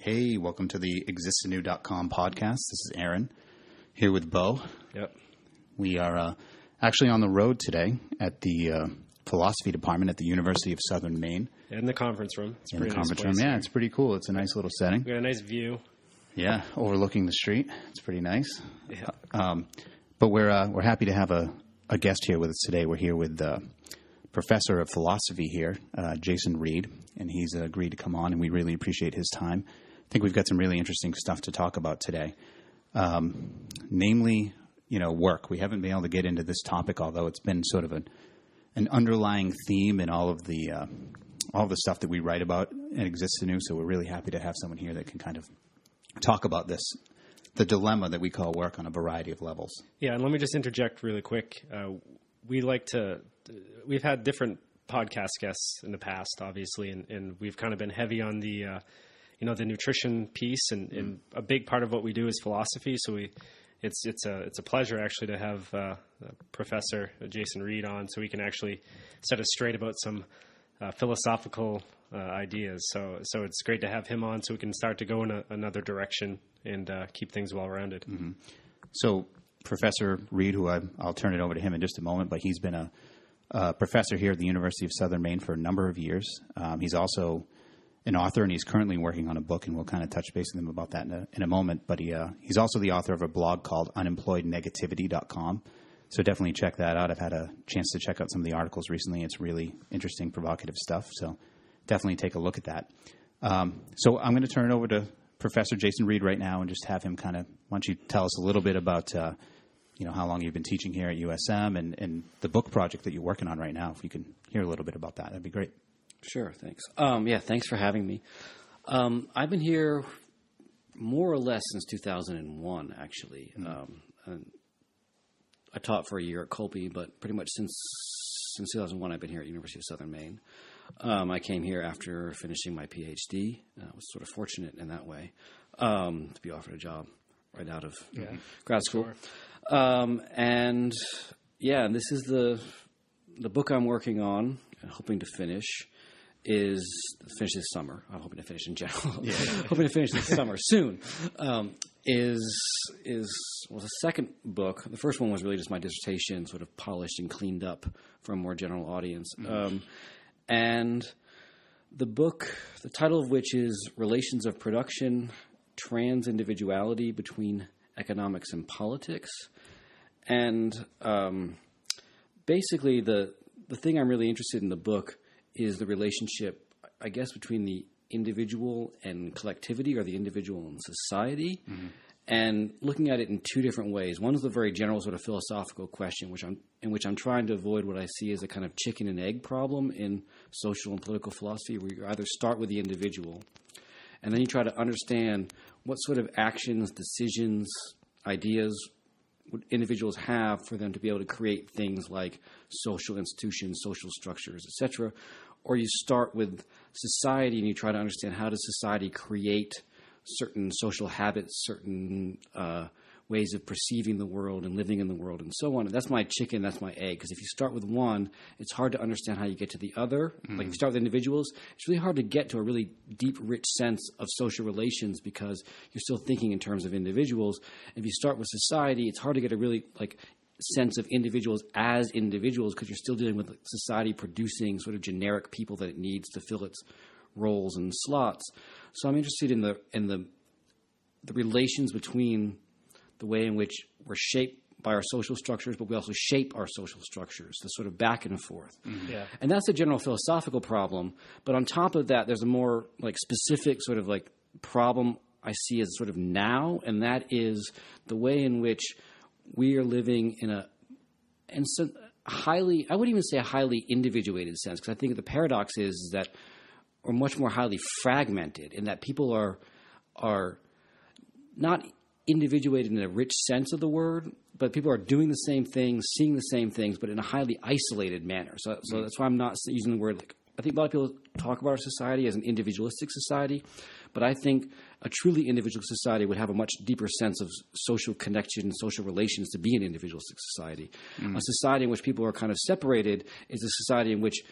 Hey, welcome to the ExistAnew.com podcast. This is Aaron, here with Bo. Yep. We are actually on the road today at the philosophy department at the University of Southern Maine. In the conference room. It's in the conference room, yeah, it's pretty cool. It's a nice little setting. We got a nice view. Yeah, overlooking the street. It's pretty nice. Yeah. But we're happy to have a guest here with us today. We're here with professor of philosophy here, Jason Reed, and he's agreed to come on, and we really appreciate his time. I think we've got some really interesting stuff to talk about today, namely, work. We haven't been able to get into this topic, although it's been sort of an underlying theme in all of the stuff that we write about and Exist Anew. So we're really happy to have someone here that can kind of talk about this, the dilemma that we call work on a variety of levels. Yeah, and let me just interject really quick. We've had different podcast guests in the past, obviously, and we've kind of been heavy on the nutrition piece, and a big part of what we do is philosophy. So it's a pleasure actually to have Professor Jason Reed on, so we can actually set us straight about some philosophical ideas. So it's great to have him on, so we can start to go in another direction and keep things well rounded. Mm-hmm. So Professor Reed, who I'll turn it over to him in just a moment, but he's been a professor here at the University of Southern Maine for a number of years. He's also an author, and he's currently working on a book, and we'll kind of touch base with him about that in a moment. But he's also the author of a blog called unemployednegativity.com. So definitely check that out. I've had a chance to check out some of the articles recently. It's really interesting, provocative stuff. So definitely take a look at that. So I'm going to turn it over to Professor Jason Reed right now and just have him kind of, why don't you tell us a little bit about how long you've been teaching here at USM and the book project that you're working on right now. If you can hear a little bit about that, that'd be great. Sure, thanks. Thanks for having me. I've been here more or less since 2001, actually. And I taught for a year at Colby, but pretty much since 2001, I've been here at University of Southern Maine. I came here after finishing my PhD. I was sort of fortunate in that way to be offered a job right out of grad school. Sure. And this is the book I'm working on and hoping to finish this summer. I'm hoping to finish in general. Hoping to finish this summer soon. Was a second book. The first one was really just my dissertation, sort of polished and cleaned up for a more general audience. And the book, the title of which is Relations of Production, Trans-Individuality Between Economics and Politics. And basically the thing I'm really interested in the book is the relationship, I guess, between the individual and collectivity, or the individual and society, and looking at it in two different ways. One is a very general sort of philosophical question, in which I'm trying to avoid what I see as a kind of chicken and egg problem in social and political philosophy, where you either start with the individual, and then you try to understand what sort of actions, decisions, ideas would individuals have for them to be able to create things like social institutions, social structures, etc. Or you start with society and you try to understand how does society create certain social habits, certain ways of perceiving the world and living in the world and so on. And that's my chicken, that's my egg. Because if you start with one, it's hard to understand how you get to the other. Like if you start with individuals, it's really hard to get to a really deep, rich sense of social relations because you're still thinking in terms of individuals. If you start with society, it's hard to get a really sense of individuals as individuals because you're still dealing with society producing sort of generic people that it needs to fill its roles and slots. So I'm interested in the relations between the way in which we're shaped by our social structures, but we also shape our social structures, the sort of back and forth. Mm-hmm. Yeah. And that's a general philosophical problem. But on top of that, there's a more specific sort of problem I see as sort of now, and that is the way in which we are living in so highly, I wouldn't even say a highly individuated sense, because I think the paradox is that we're much more highly fragmented in that people are not individuated in a rich sense of the word, but people are doing the same things, seeing the same things, but in a highly isolated manner. So that's why I'm not using the word I think a lot of people talk about our society as an individualistic society, but I think a truly individual society would have a much deeper sense of social connection, social relations to be an individualistic society. A society in which people are kind of separated is a society in which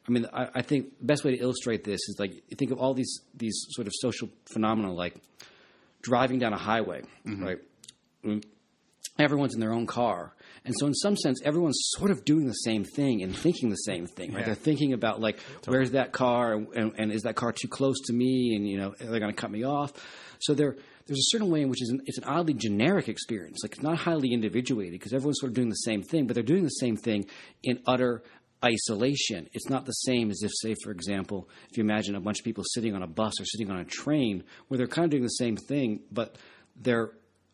I mean, I think the best way to illustrate this is like you think of all these sort of social phenomena like driving down a highway, right? Everyone's in their own car. And so in some sense, everyone's sort of doing the same thing and thinking the same thing, right? Yeah. They're thinking about like, where's that car and is that car too close to me? And, you know, are they going to cut me off? So there's a certain way in which it's an oddly generic experience. Like it's not highly individuated because everyone's sort of doing the same thing, but they're doing the same thing in utter isolation. It's not the same as if, say, for example, if you imagine a bunch of people sitting on a bus or sitting on a train where they're kind of doing the same thing, but they're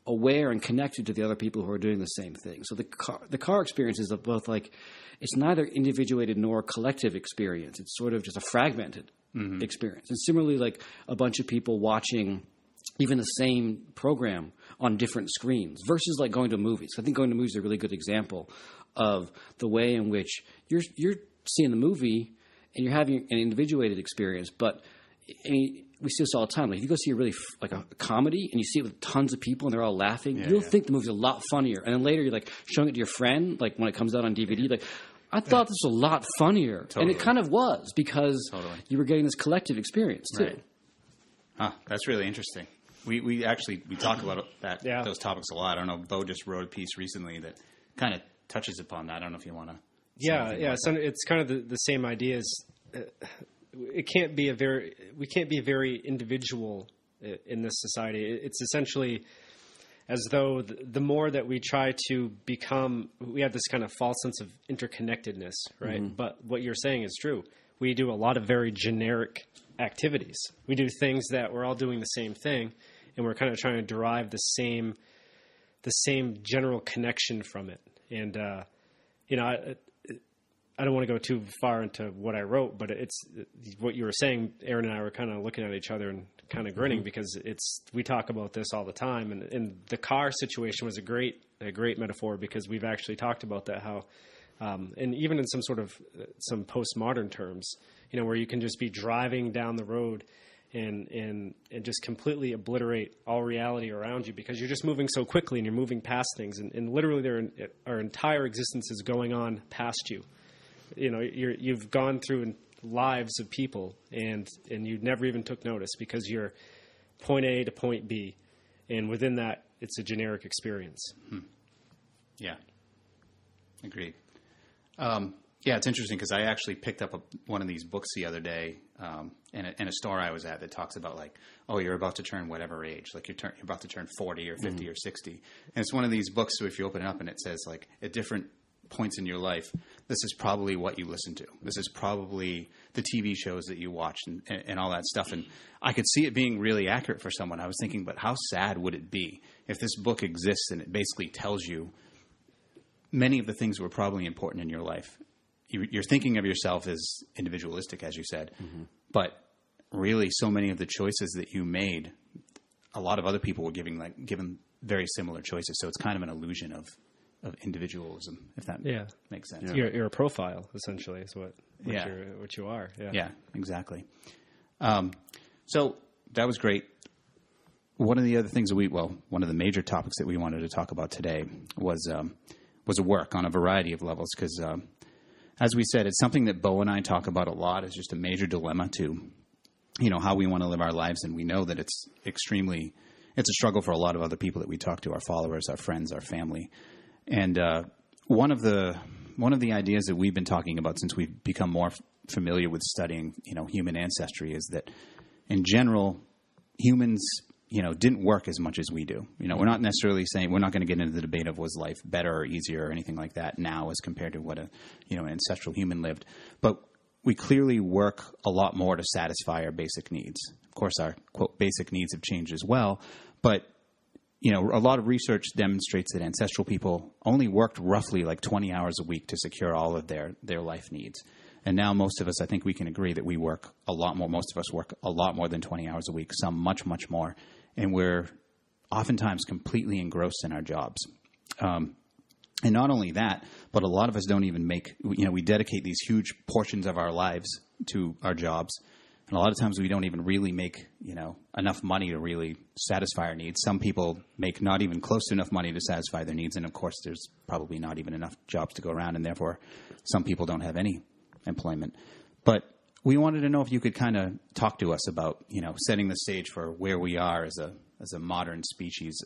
aware and connected to the other people who are doing the same thing. So the car experience is both like it's neither individuated nor collective experience. It's sort of just a fragmented experience. And similarly, like a bunch of people watching even the same program on different screens versus like going to movies. I think going to movies is a really good example of the way in which you're seeing the movie and you're having an individuated experience, but I mean, we see this all the time. Like if you go see a really like a comedy and you see it with tons of people and they're all laughing, you'll think the movie's a lot funnier. And then later you're like showing it to your friend, like when it comes out on DVD, like I thought this was a lot funnier. Totally. And it kind of was because you were getting this collective experience too. Right. Huh, that's really interesting. We talk about that those topics a lot. I don't know. Bo just wrote a piece recently that kind of touches upon that. I don't know if you want to. So it's kind of the same idea as we can't be very individual in this society. It's essentially as though the more that we try to become, we have this kind of false sense of interconnectedness, right? Mm-hmm. But what you're saying is true. We do a lot of very generic activities. We do things that we're all doing the same thing, and we're kind of trying to derive the same general connection from it. And I don't want to go too far into what I wrote, but it's what you were saying. Aaron and I were kind of looking at each other and kind of grinning because we talk about this all the time. And the car situation was a great metaphor because we've actually talked about that, how, and even in some postmodern terms, you know, where you can just be driving down the road and just completely obliterate all reality around you because you're just moving so quickly and you're moving past things. And literally our entire existence is going on past you. You know, you've gone through lives of people and you never even took notice because you're point A to point B. And within that, it's a generic experience. Yeah. Agreed. It's interesting because I actually picked up one of these books the other day in a store I was at that talks about like, oh, you're about to turn whatever age, like you're about to turn 40 or 50 or 60. And it's one of these books, so if you open it up and it says like at different points in your life, this is probably what you listen to. This is probably the TV shows that you watch and all that stuff. And I could see it being really accurate for someone. I was thinking, but how sad would it be if this book exists and it basically tells you many of the things that were probably important in your life. You're thinking of yourself as individualistic, as you said, but really so many of the choices that you made, a lot of other people were given very similar choices. So it's kind of an illusion of individualism, if that makes sense. Yeah. You're a profile, essentially, is what you are. Yeah, exactly. So that was great. One of the other things one of the major topics that we wanted to talk about today was a work on a variety of levels because, as we said, it's something that Bo and I talk about a lot. It's just a major dilemma to, you know, how we want to live our lives, and we know that it's a struggle for a lot of other people that we talk to, our followers, our friends, our family. And one of the ideas that we've been talking about since we've become more familiar with studying, you know, human ancestry is that in general, humans, you know, didn't work as much as we do. You know, we're not necessarily saying, we're not going to get into the debate of was life better or easier or anything like that now as compared to what an ancestral human lived. But we clearly work a lot more to satisfy our basic needs. Of course, our quote basic needs have changed as well, but you know, a lot of research demonstrates that ancestral people only worked roughly like 20 hours a week to secure all of their life needs. And now most of us, I think we can agree that we work a lot more. Most of us work a lot more than 20 hours a week, some much, much more. And we're oftentimes completely engrossed in our jobs. And not only that, but a lot of us don't even we dedicate these huge portions of our lives to our jobs. And a lot of times we don't even really make, you know, enough money to really satisfy our needs. Some people make not even close to enough money to satisfy their needs. And of course, there's probably not even enough jobs to go around. And therefore, some people don't have any employment. But we wanted to know if you could kind of talk to us about, setting the stage for where we are as a modern species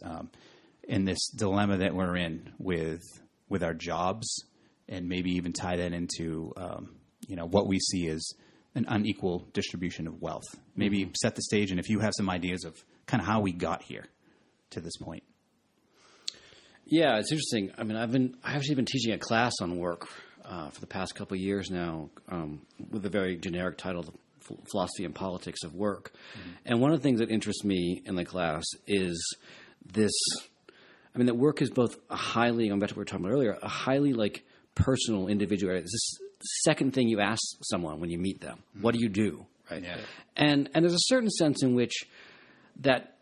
in this dilemma that we're in with our jobs, and maybe even tie that into, what we see as an unequal distribution of wealth. Maybe set the stage, and if you have some ideas of kind of how we got here to this point. Yeah, it's interesting. I mean, I've actually been teaching a class on work for the past couple of years now, with a very generic title, The Philosophy and Politics of Work. Mm-hmm. And one of the things that interests me in the class is this. I mean, that work is both a highly, going back to what we were talking about earlier, a highly personal, individual. It's this second thing you ask someone when you meet them. Mm-hmm. What do you do? Right. Yeah. And there's a certain sense in which that.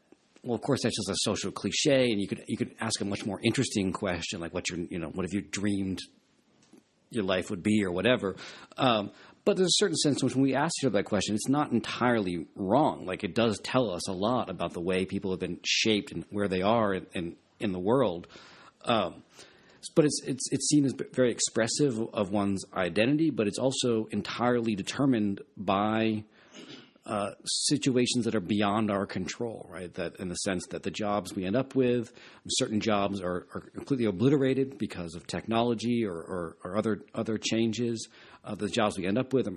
Well, of course, that's just a social cliche, and you could ask a much more interesting question, like what have you dreamed your life would be, or whatever. But there's a certain sense in which when we ask each other that question, it's not entirely wrong. Like, it does tell us a lot about the way people have been shaped and where they are in the world. But it's seen as very expressive of one's identity, but it's also entirely determined by situations that are beyond our control, right? That in the sense that the jobs we end up with, certain jobs are completely obliterated because of technology or other changes. The jobs we end up with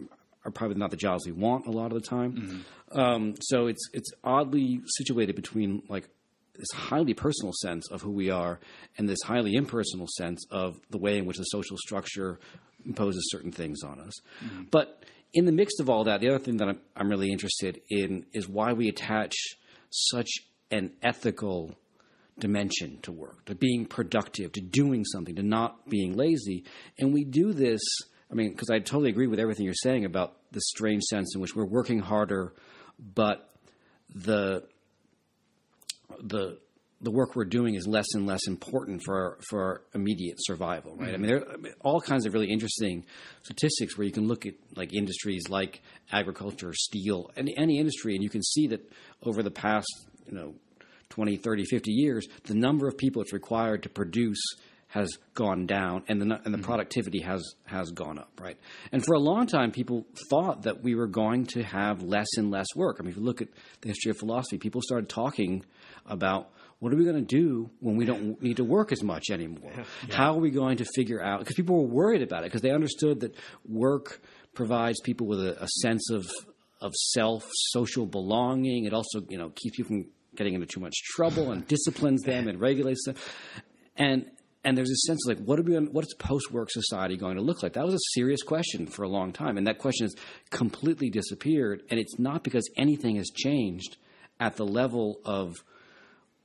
are probably not the jobs we want a lot of the time. Mm-hmm. So it's oddly situated between this highly personal sense of who we are and this highly impersonal sense of the way in which the social structure imposes certain things on us. Mm-hmm. But in the mix of all that, the other thing that I'm really interested in is why we attach such an ethical dimension to work, to being productive, to doing something, to not being lazy. And we do this, because I totally agree with everything you're saying about the strange sense in which we're working harder, but the work we're doing is less and less important for our immediate survival, right? Mm-hmm. There are all kinds of really interesting statistics where you can look at industries like agriculture, steel, any industry, and you can see that over the past 20, 30, 50 years, the number of people it's required to produce has gone down, and the mm-hmm. productivity has gone up, right? And for a long time, people thought that we were going to have less and less work. If you look at the history of philosophy, people started talking about, what are we going to do when we don't need to work as much anymore? Yeah. How are we going to figure out – because people were worried about it, because they understood that work provides people with a sense of self, social belonging. It also keeps people from getting into too much trouble and disciplines them and regulates them. And there's a sense of what is post-work society going to look like? That was a serious question for a long time, and that question has completely disappeared. And it's not because anything has changed at the level of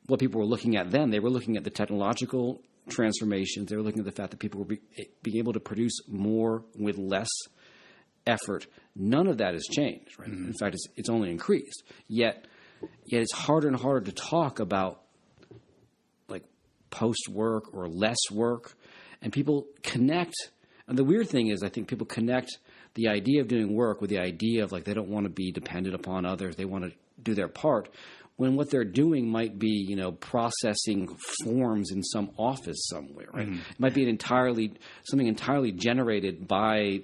what people were looking at then. They were looking at the technological transformations. They were looking at the fact that people were being able to produce more with less effort. None of that has changed, right? Mm-hmm. In fact, it's only increased. Yet it's harder and harder to talk about post-work or less work, and people connect. And the weird thing is, I think people connect the idea of doing work with the idea of they don't want to be dependent upon others. They want to do their part, when what they're doing might be, processing forms in some office somewhere, right? Mm-hmm. It might be something entirely generated by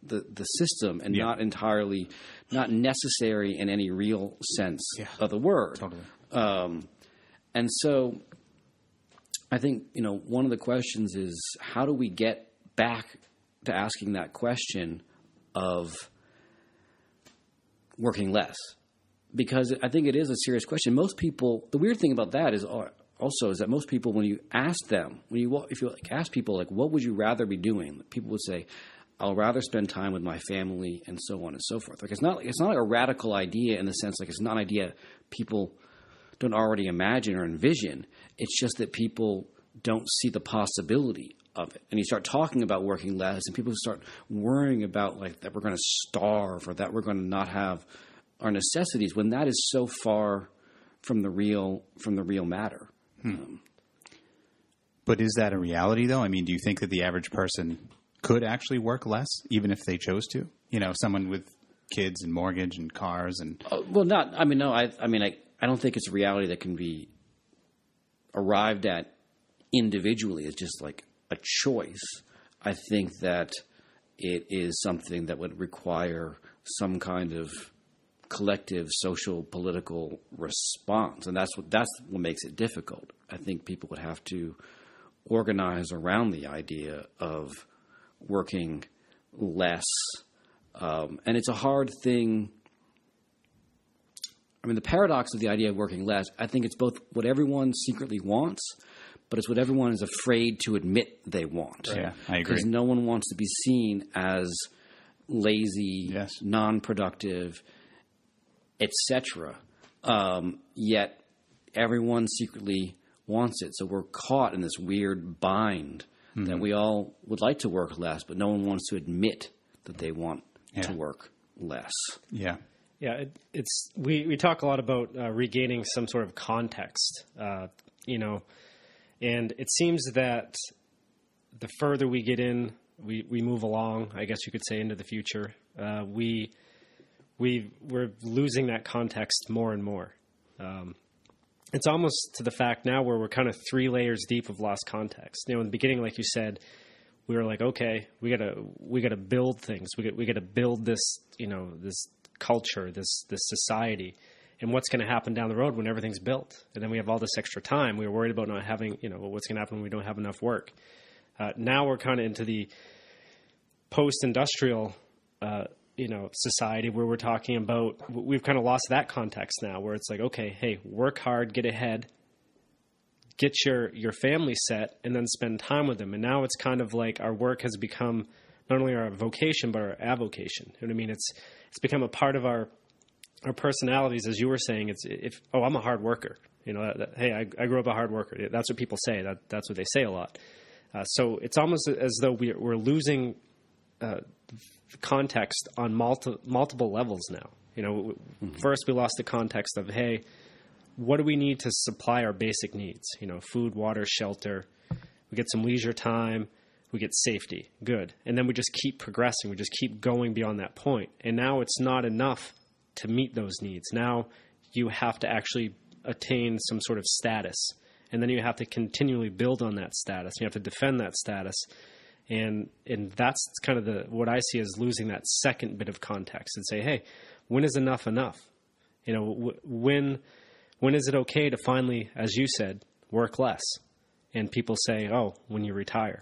the system, and not necessary in any real sense of the word. Totally. And so I think, one of the questions is, how do we get back to asking that question of working less? Because I think it is a serious question. Most people, the weird thing about that is that most people, when you ask them, if you ask people, what would you rather be doing? People would say, I'll rather spend time with my family, and so on and so forth. It's not a radical idea in the sense, it's not an idea people don't already imagine or envision. It's just that people don't see the possibility of it. And you start talking about working less, and people start worrying about that we're going to starve, or that we're going to not have our necessities, when that is so far from the real matter. But is that a reality, though? Do you think that the average person could actually work less, even if they chose to? Someone with kids and mortgage and cars and no. I don't think it's a reality that can be arrived at individually. It's just a choice. I think that it is something that would require some kind of collective social political response, and that's what makes it difficult. I think people would have to organize around the idea of working less, and it's a hard thing. I mean, the paradox of the idea of working less, I think it's both what everyone secretly wants, but it's what everyone is afraid to admit they want. Yeah, I agree. Because no one wants to be seen as lazy, yes, non-productive, etc. Yet everyone secretly wants it. So we're caught in this weird bind that we all would like to work less, but no one wants to admit that they want to work less. Yeah. Yeah, we talk a lot about regaining some sort of context, and it seems that the further we get in, we move along, I guess you could say, into the future, we're losing that context more and more. It's almost to the fact now where we're kind of 3 layers deep of lost context. In the beginning, like you said, we were like, okay, we gotta build things. We gotta build this, this culture, this society, and what's going to happen down the road when everything's built. And then we have all this extra time. We were worried about not having, what's going to happen when we don't have enough work. Now we're kind of into the post-industrial, society where we're talking about, we've kind of lost that context now, where it's like, okay, hey, work hard, get ahead, get your family set, and then spend time with them. And now it's kind of like our work has become not only our vocation, but our avocation. You know what I mean? It's become a part of our personalities, as you were saying. I'm a hard worker. Hey, I grew up a hard worker. That's what people say. That's what they say a lot. So it's almost as though we're losing context on multiple levels now. First we lost the context of, hey, what do we need to supply our basic needs? Food, water, shelter. We get some leisure time. We get safety. Good. And then we just keep progressing. We just keep going beyond that point. And now it's not enough to meet those needs. Now you have to actually attain some sort of status. And then you have to continually build on that status. You have to defend that status. And that's kind of what I see as losing that second bit of context, and say, hey, when is enough enough? When is it okay to finally, as you said, work less? And people say, oh, when you retire.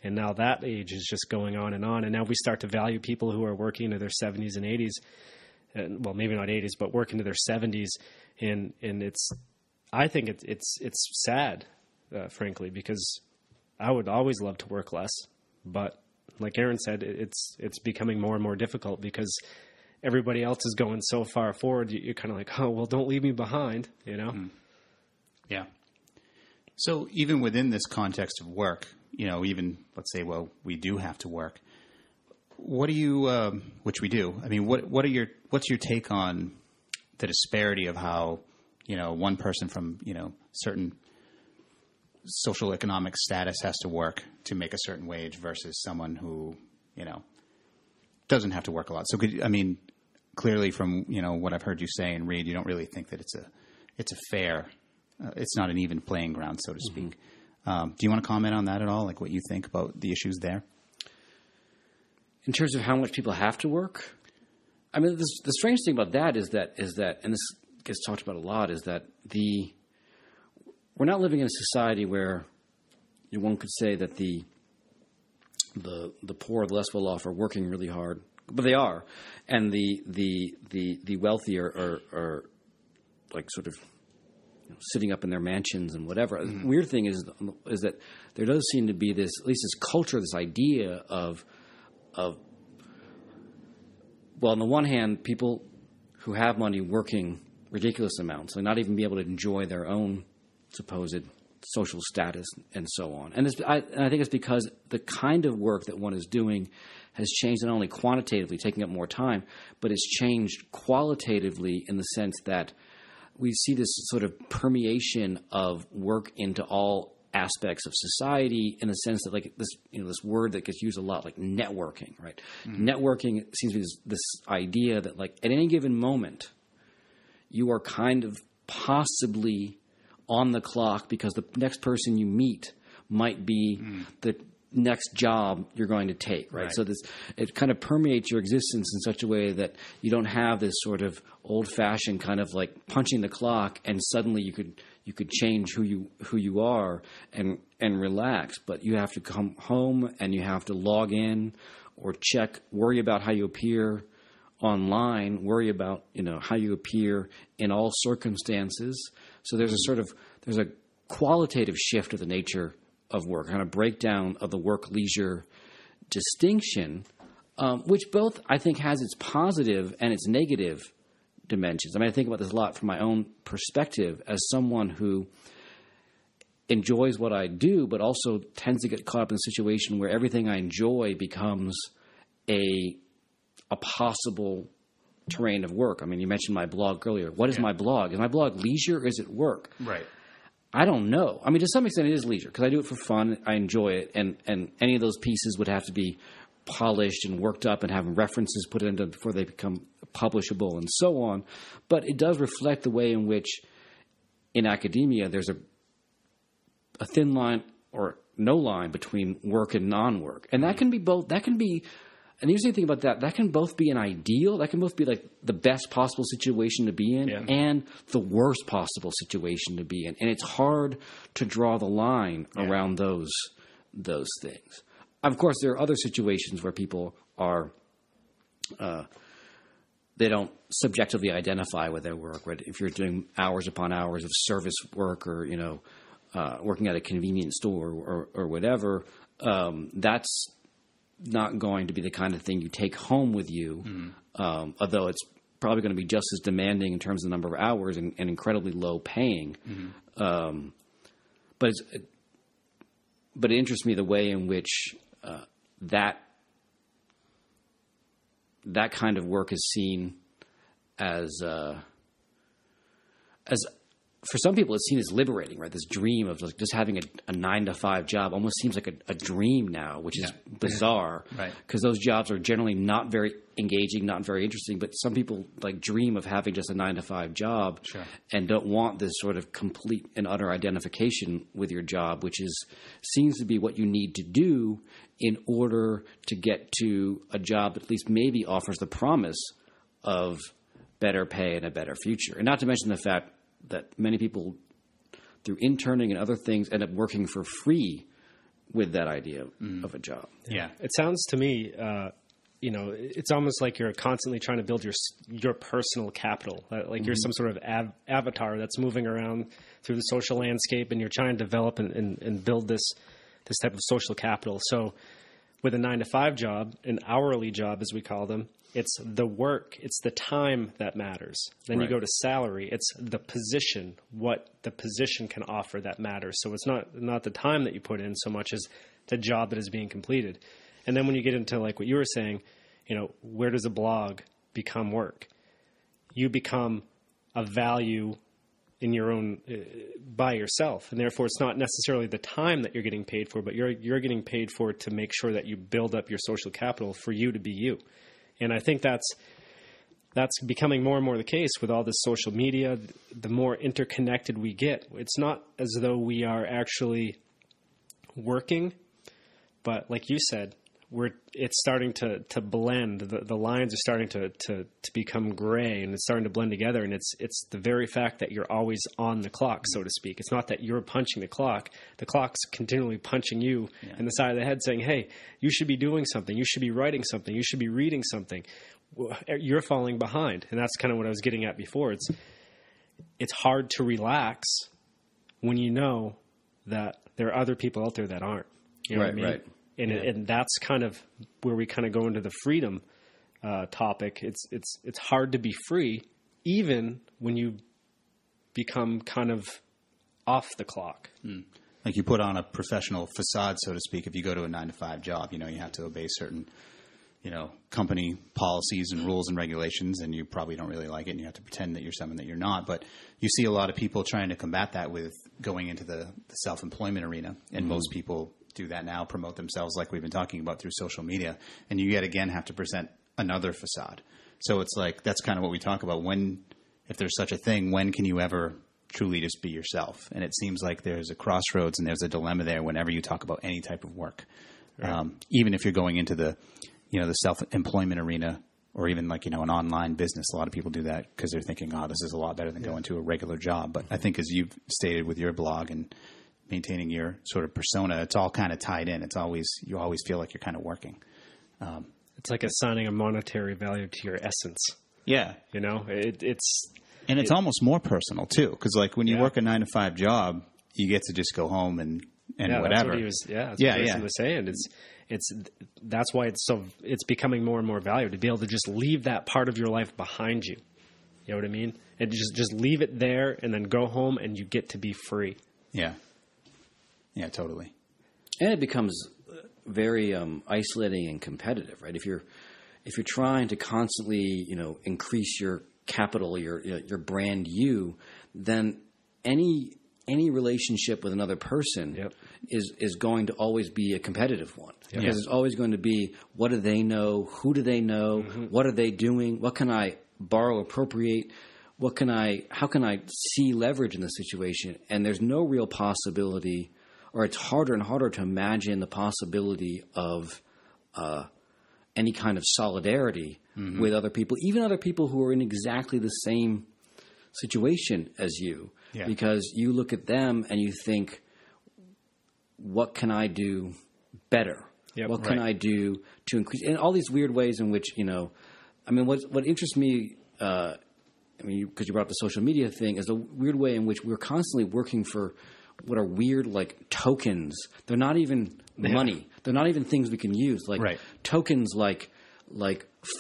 And now that age is just going on. And now we start to value people who are working into their 70s and 80s. Well, maybe not 80s, but working to their 70s. And I think it's sad, frankly, because I would always love to work less. But like Aaron said, it's becoming more and more difficult because everybody else is going so far forward. You're kind of like, oh, well, don't leave me behind, Yeah. So even within this context of work, even let's say, well, we do have to work. What do you, which we do? I mean, what's your take on the disparity of how, one person from, certain social economic status has to work to make a certain wage versus someone who, doesn't have to work a lot. So clearly from, what I've heard you say and read, you don't really think that it's a fair, it's not an even playing ground, so to speak. Do you want to comment on that at all? Like what you think about the issues there? In terms of how much people have to work? I mean, the strange thing about that is that, and this gets talked about a lot, is that we're not living in a society where one could say that the poor, the less well off, are working really hard, but they are, and the wealthy are like sort of sitting up in their mansions and whatever. The weird thing is that there does seem to be this, at least this culture, this idea of well, on the one hand, people who have money working ridiculous amounts and not even be able to enjoy their own supposed social status and so on. And I think it's because the kind of work that one is doing has changed not only quantitatively, taking up more time, but it's changed qualitatively in the sense that we see this sort of permeation of work into all aspects of society, in the sense that, like, this, this word that gets used a lot, like networking, right? Networking seems to be this idea that, like, at any given moment, you are kind of possibly on the clock because the next person you meet might be the next job you're going to take, right? So it kind of permeates your existence in such a way that you don't have this sort of old-fashioned kind of like punching the clock and suddenly you could change who you are and relax, but you have to come home and you have to log in or check, worry about how you appear online, worry about, how you appear in all circumstances. So there's a qualitative shift of the nature of work, kind of breakdown of the work-leisure distinction, which both I think has its positive and its negative dimensions. I mean, I think about this a lot from my own perspective as someone who enjoys what I do, but also tends to get caught up in a situation where everything I enjoy becomes a possible terrain of work. I mean, you mentioned my blog earlier. What is my blog? Is my blog leisure or is it work? Right. I don't know. I mean, to some extent it is leisure because I do it for fun. I enjoy it. And any of those pieces would have to be polished and worked up and have references put into before they become publishable and so on. But it does reflect the way in which in academia there's a thin line or no line between work and non-work. And that can be both. That can be – and the interesting thing about that can both be an ideal. That can both be like the best possible situation to be in and the worst possible situation to be in. And it's hard to draw the line around those things. Of course, there are other situations where people are they don't subjectively identify with their work. Right? If you're doing hours upon hours of service work or, working at a convenience store or whatever, that's not going to be the kind of thing you take home with you, although it's probably going to be just as demanding in terms of the number of hours and incredibly low paying. But it interests me the way in which that kind of work is seen as for some people, it's seen as liberating, right? This dream of just having a 9-to-5 job almost seems like a dream now, which is bizarre. Right. Because those jobs are generally not very engaging, not very interesting. But some people dream of having just a 9-to-5 job and don't want this sort of complete and utter identification with your job, which seems to be what you need to do in order to get to a job that at least maybe offers the promise of better pay and a better future. And not to mention the fact that many people, through interning and other things, end up working for free with that idea of a job. Yeah. It sounds to me, it's almost like you're constantly trying to build your personal capital. Like you're some sort of avatar that's moving around through the social landscape, and you're trying to develop and build this type of social capital. So with a 9-to-5 job, an hourly job, as we call them, it's the work, it's the time that matters. Then you go to salary, it's the position, what the position can offer that matters. So it's not the time that you put in so much as the job that is being completed. And then when you get into like what you were saying, where does a blog become work? You become a value in your own by yourself, and therefore it's not necessarily the time that you're getting paid for, but you're getting paid for it to make sure that you build up your social capital for you to be you. And I think that's becoming more and more the case with all this social media. The more interconnected we get, it's not as though we are actually working, but like you said, it's starting to blend. The lines are starting to become gray, and it's starting to blend together. And it's the very fact that you're always on the clock, so to speak. It's not that you're punching the clock. The clock's continually punching you in the side of the head, saying, "Hey, you should be doing something. You should be writing something. You should be reading something. You're falling behind." And that's kind of what I was getting at before. It's hard to relax when you know that there are other people out there that aren't. You know what I mean? Right. And that's kind of where we kind of go into the freedom topic. It's hard to be free, even when you become kind of off the clock. Like you put on a professional facade, so to speak. If you go to a 9-to-5 job, you have to obey certain, company policies and rules and regulations, and you probably don't really like it, and you have to pretend that you're someone that you're not. But you see a lot of people trying to combat that with going into the self-employment arena, and most people do that now, promote themselves like we've been talking about through social media, and you yet again have to present another facade. So it's like that's kind of what we talk about. If there's such a thing, when can you ever truly just be yourself? And it seems like there's a crossroads and there's a dilemma there whenever you talk about any type of work. Right. Even if you're going into the self-employment arena, or even like, an online business. A lot of people do that because they're thinking, oh, this is a lot better than going to a regular job. But I think, as you've stated with your blog and maintaining your sort of persona, it's all kind of tied in. You always feel like you're kind of working. It's like assigning a monetary value to your essence. Yeah. It's almost more personal too. Because like when you work a 9-to-5 job, you get to just go home and whatever. That's what he was saying. That's why it's becoming more and more valuable to be able to just leave that part of your life behind you. You know what I mean? And just leave it there and then go home and you get to be free. Yeah. Yeah, totally. And it becomes very isolating and competitive, right? If you're trying to constantly, increase your capital, your brand then any relationship with another person is going to always be a competitive one. Yep. Because it's always going to be, what do they know? Who do they know? Mm-hmm. What are they doing? What can I borrow, appropriate? How can I see leverage in the situation? And there's no real possibility, or it's harder and harder to imagine the possibility of any kind of solidarity with other people, even other people who are in exactly the same situation as you. Yeah. Because you look at them and you think, what can I do better? Yep, what can I do to increase? And all these weird ways in which, what interests me, because you brought up the social media thing, is the weird way in which we're constantly working for what are weird, like, tokens. They're not even money. They're not even things we can use. Like tokens like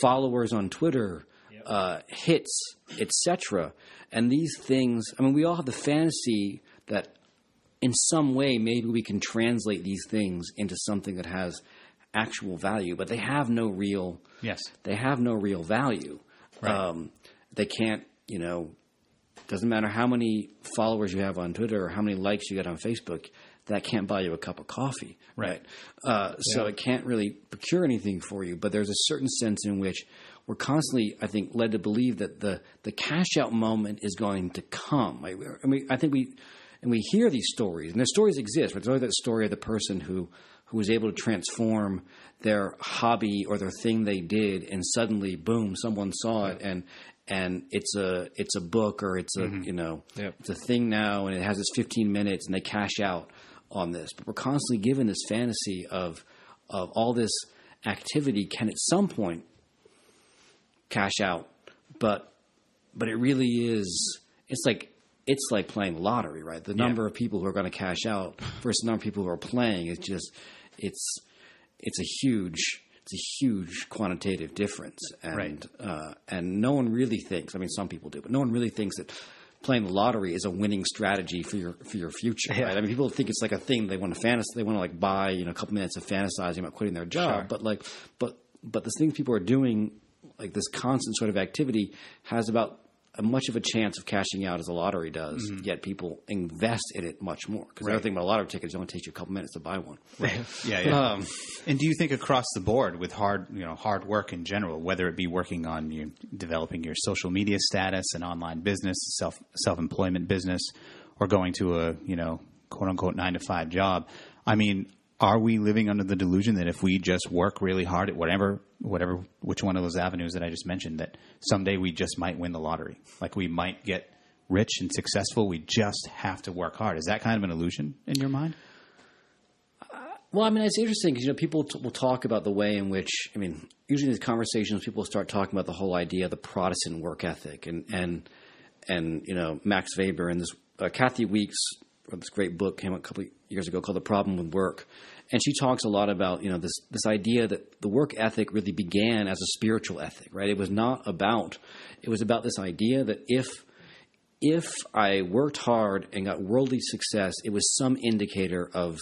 followers on Twitter, hits, etc. And these things, we all have the fantasy that in some way maybe we can translate these things into something that has actual value, but they have no real value. Right. They can't, doesn't matter how many followers you have on Twitter or how many likes you get on Facebook, that can't buy you a cup of coffee. Right. So it can't really procure anything for you, but there's a certain sense in which we're constantly, I think, led to believe that the cash out moment is going to come. I think we hear these stories, and their stories exist. But there's always that story of the person who was able to transform their hobby or their thing they did, and suddenly, boom, someone saw it, and it's a book, or it's a it's a thing now, and it has this 15 minutes, and they cash out on this. But we're constantly given this fantasy of all this activity can at some point cash out, but it really is. It's like playing lottery, right? The number of people who are going to cash out versus the number of people who are playing is just it's a huge quantitative difference, and and no one really thinks. Some people do, but no one really thinks that playing the lottery is a winning strategy for your future. Yeah. Right? People think it's like a thing they want to fantasize. They want to buy a couple minutes of fantasizing about quitting their job, sure. but the things people are doing, like this constant sort of activity, has about as much of a chance of cashing out as a lottery does. Yet people invest in it much more, because the other thing about a lottery ticket is it only takes you a couple minutes to buy one. Right. Yeah. And do you think across the board with hard work in general, whether it be working on developing your social media status, an online business, self-employment business, or going to a quote unquote 9-to-5 job, are we living under the delusion that if we just work really hard at which one of those avenues that I just mentioned, that someday we just might win the lottery? Like, we might get rich and successful. We just have to work hard. Is that kind of an illusion in your mind? Well, it's interesting because, people will talk about the way in which, usually in these conversations, people start talking about the whole idea of the Protestant work ethic, and Max Weber and this Kathy Weeks, this great book came out a couple of years ago called The Problem with Work. And she talks a lot about, this idea that the work ethic really began as a spiritual ethic, right? It was about this idea that if I worked hard and got worldly success, it was some indicator of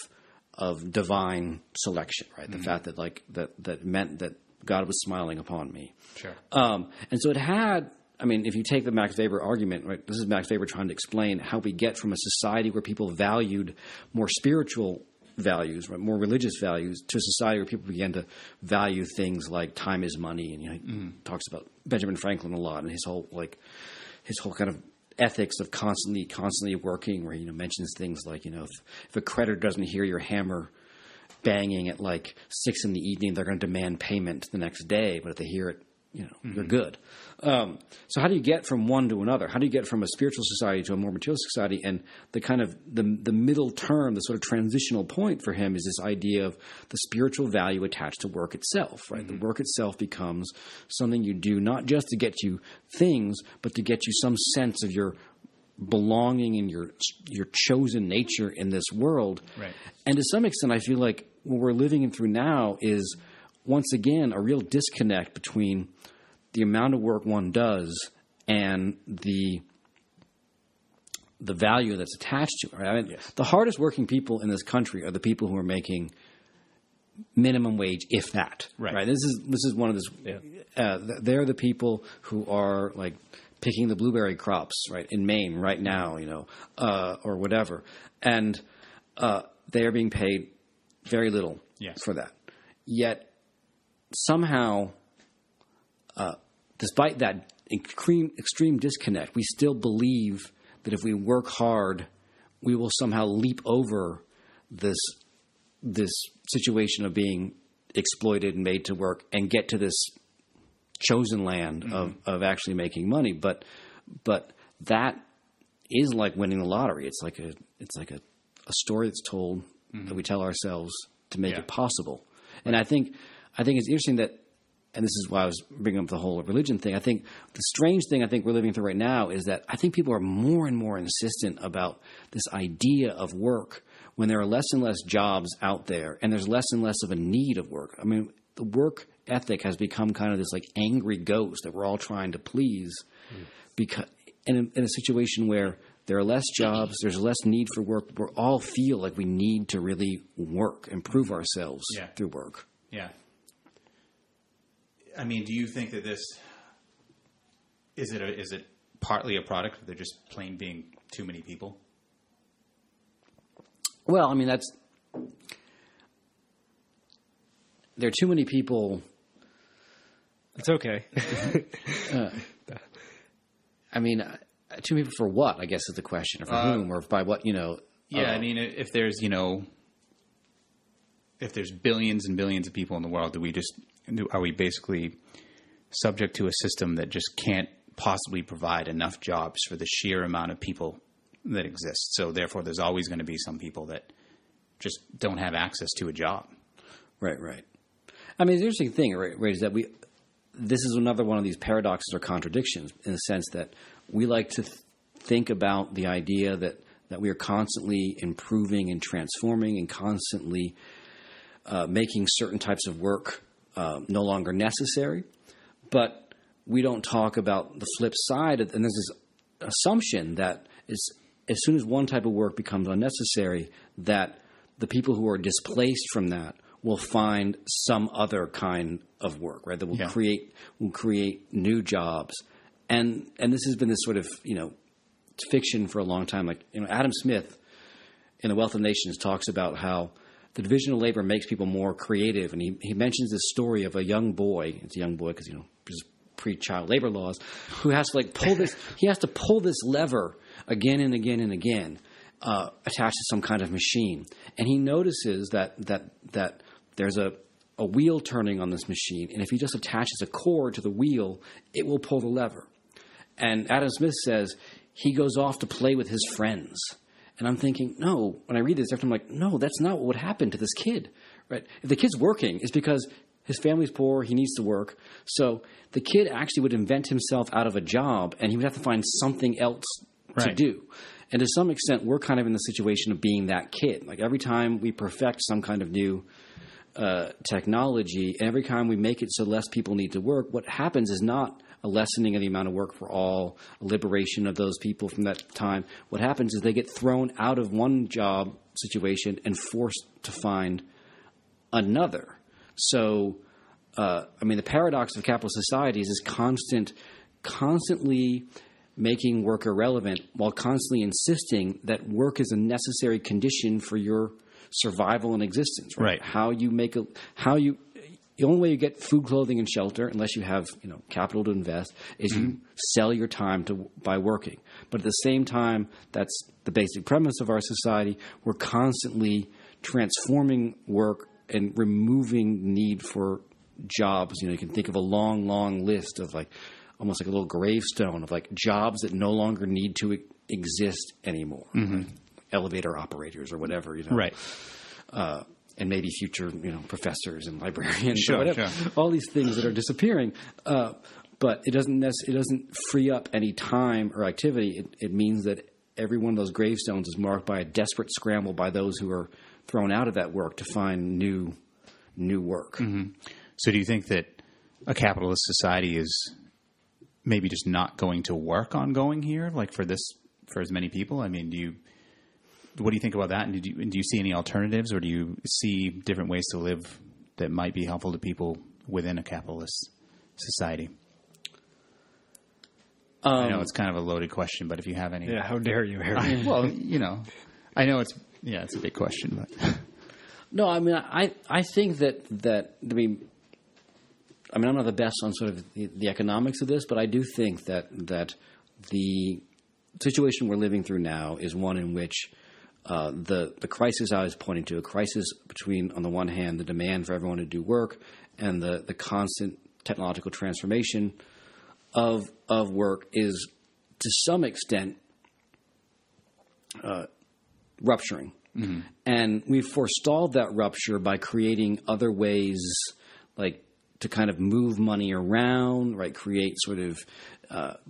divine selection, right? The fact that that meant that God was smiling upon me. Sure. And so it had, if you take the Max Weber argument, right? This is Max Weber trying to explain how we get from a society where people valued more spiritual values, right, more religious values, to a society where people began to value things like time is money, and he talks about Benjamin Franklin a lot, and his whole kind of ethics of constantly working, where he mentions things like if a creditor doesn't hear your hammer banging at like 6 p.m, they're going to demand payment the next day. But if they hear it, they're good. So how do you get from one to another? How do you get from a spiritual society to a more material society? And the kind of the middle term, the sort of transitional point for him is this idea of the spiritual value attached to work itself, right? The work itself becomes something you do not just to get you things, but to get you some sense of your belonging and your chosen nature in this world. Right. And to some extent, I feel like what we're living through now is, once again, a real disconnect between the amount of work one does and the value that's attached to it. Right? I mean, the hardest working people in this country are the people who are making minimum wage, if that. Right? This is one of those. Yeah. They're the people who are like picking the blueberry crops, right, in Maine right now, or whatever, and they are being paid very little for that. Yet somehow, despite that extreme disconnect, we still believe that if we work hard, we will somehow leap over this situation of being exploited and made to work and get to this chosen land of actually making money. But that is like winning the lottery. It's like a story that's told that we tell ourselves to make it possible. And I think it's interesting that, and this is why I was bringing up the whole religion thing. I think the strange thing I think we're living through right now is that I think people are more and more insistent about this idea of work when there are less and less jobs out there and there's less and less of a need of work. I mean, the work ethic has become kind of this like angry ghost that we're all trying to please, because in a situation where there are less jobs, there's less need for work, we all feel like we need to really work, improve ourselves through work. Yeah. I mean, do you think that this is it partly a product of there just plain being too many people? Well, I mean, there are too many people. It's okay. I mean, too many people for what, I guess is the question, or for whom, or by what, Yeah, I mean, if there's billions and billions of people in the world, are we basically subject to a system that just can't possibly provide enough jobs for the sheer amount of people that exist? So therefore, there's always going to be some people that just don't have access to a job. Right. I mean, the interesting thing, right, is that this is another one of these paradoxes or contradictions in the sense that we like to think about the idea that we are constantly improving and transforming and constantly making certain types of work no longer necessary. But we don't talk about the flip side. And there's this assumption that as soon as one type of work becomes unnecessary, that the people who are displaced from that will find some other kind of work, right? That will create new jobs. And this has been this sort of, fiction for a long time. Like, Adam Smith in The Wealth of Nations talks about how the division of labor makes people more creative. And he mentions this story of a young boy. It's a young boy because, there's pre-child labor laws, who has to pull this, he has to pull this lever again and again and again, attached to some kind of machine. And he notices that there's a wheel turning on this machine, and if he just attaches a cord to the wheel, it will pull the lever. And Adam Smith says he goes off to play with his friends. And I'm thinking, no, when I read this, I'm like, no, that's not what would happen to this kid, right? If the kid's working, it's because his family's poor, he needs to work. So the kid actually would invent himself out of a job, and he would have to find something else to do. And to some extent, we're kind of in the situation of being that kid. Like every time we perfect some kind of new technology, and every time we make it so less people need to work, what happens is not a lessening of the amount of work for all, a liberation of those people from that time. What happens is they get thrown out of one job situation and forced to find another. So, the paradox of capitalist societies is constantly making work irrelevant while constantly insisting that work is a necessary condition for your survival and existence. Right? The only way you get food, clothing, and shelter, unless you have capital to invest, is you sell your time by working. But at the same time, that's the basic premise of our society. We're constantly transforming work and removing need for jobs. You can think of a long, long list of like almost like a little gravestone of like jobs that no longer need to exist anymore. Like elevator operators or whatever, Right. And maybe future, professors and librarians Sure, or whatever. sure. All these things that are disappearing. But it doesn't free up any time or activity. It means that every one of those gravestones is marked by a desperate scramble by those who are thrown out of that work to find new work. So do you think that a capitalist society is maybe just not going to work ongoing here, like for as many people? I mean, what do you think about that? And do you see any alternatives, or do you see different ways to live that might be helpful to people within a capitalist society? I know it's kind of a loaded question, but if you have any... Yeah, how dare you, Harry? Well, I know it's a big question, but... No, I mean, I think that I mean, I'm not the best on sort of the economics of this, but I do think that the situation we're living through now is one in which the crisis I was pointing to, a crisis between, on the one hand, the demand for everyone to do work and the constant technological transformation of work is to some extent rupturing. And we've forestalled that rupture by creating other ways, like to kind of move money around, right? Create sort of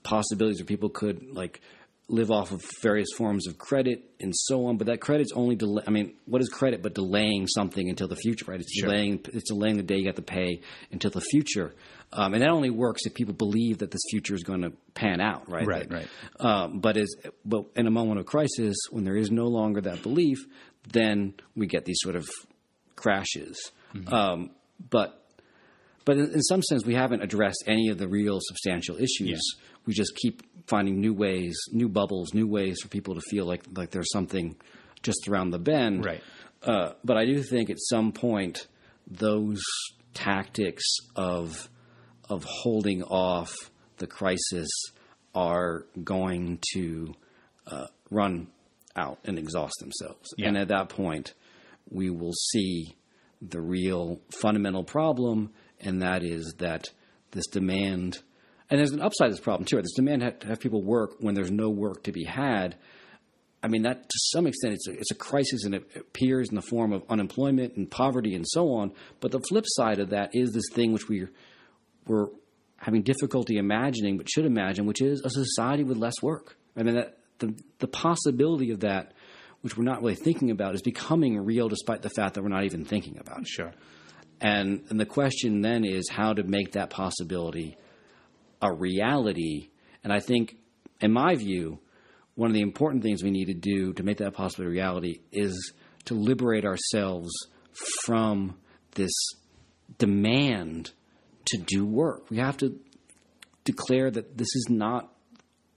possibilities where people could like live off of various forms of credit and so on. But that credit's only what is credit but delaying something until the future, right? It's delaying the day you have to pay until the future. And that only works if people believe that this future is going to pan out, right? Right. But in a moment of crisis, when there is no longer that belief, then we get these sort of crashes. But in some sense, we haven't addressed any of the real substantial issues. Yeah. We just keep finding new ways, new bubbles, new ways for people to feel like there's something just around the bend. Right. But I do think at some point those tactics of holding off the crisis are going to run out and exhaust themselves. Yeah. And at that point, we will see the real fundamental problem, and that is that this demand – and there's an upside to this problem too. Right? This demand to have people work when there's no work to be had. I mean, that to some extent it's a crisis, and it appears in the form of unemployment and poverty and so on. But the flip side of that is this thing which we're having difficulty imagining, but should imagine, which is a society with less work. I mean, that the possibility of that, which we're not really thinking about, is becoming real despite the fact that we're not even thinking about it. Sure. And the question then is how to make that possibility a reality. And I think, in my view, one of the important things we need to do to make that possible a reality is to liberate ourselves from this demand to do work. We have to declare that this is not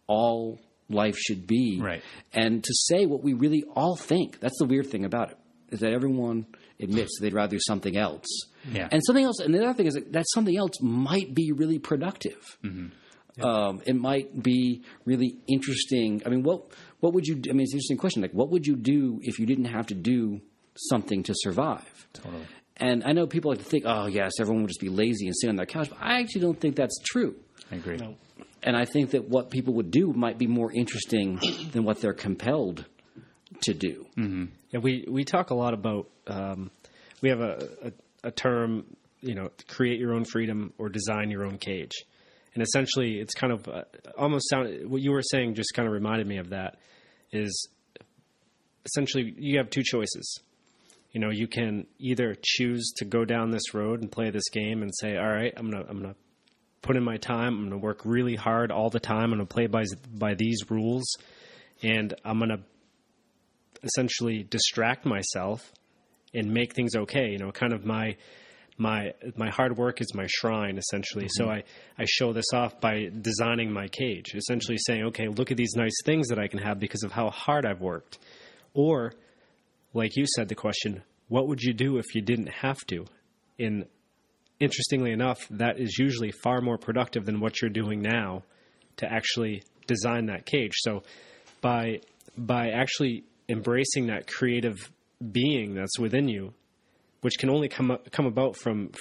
all life should be. Right. And to say what we really all think. That's the weird thing about it, is that everyone admits they'd rather do something else. Yeah. And something else, and the other thing is that something else might be really productive. It might be really interesting. I mean, what would you do? I mean, it's an interesting question. Like, what would you do if you didn't have to do something to survive? Totally. And I know people like to think, oh, yes, everyone would just be lazy and sit on their couch. But I actually don't think that's true. I agree. No. And I think that what people would do might be more interesting than what they're compelled to do. Yeah, we talk a lot about we have a term, create your own freedom or design your own cage. And essentially it's kind of almost what you were saying just kind of reminded me of that, is essentially you have two choices. You can either choose to go down this road and play this game and say, all right, I'm going to put in my time. I'm going to work really hard all the time. I'm going to play by these rules, and I'm going to essentially distract myself and make things okay. Kind of my hard work is my shrine, essentially. So I show this off by designing my cage, essentially saying, okay, look at these nice things that I can have because of how hard I've worked. Or, like you said, the question, what would you do if you didn't have to? And interestingly enough, that is usually far more productive than what you're doing now to actually design that cage. So by actually embracing that creative being that's within you, which can only come about from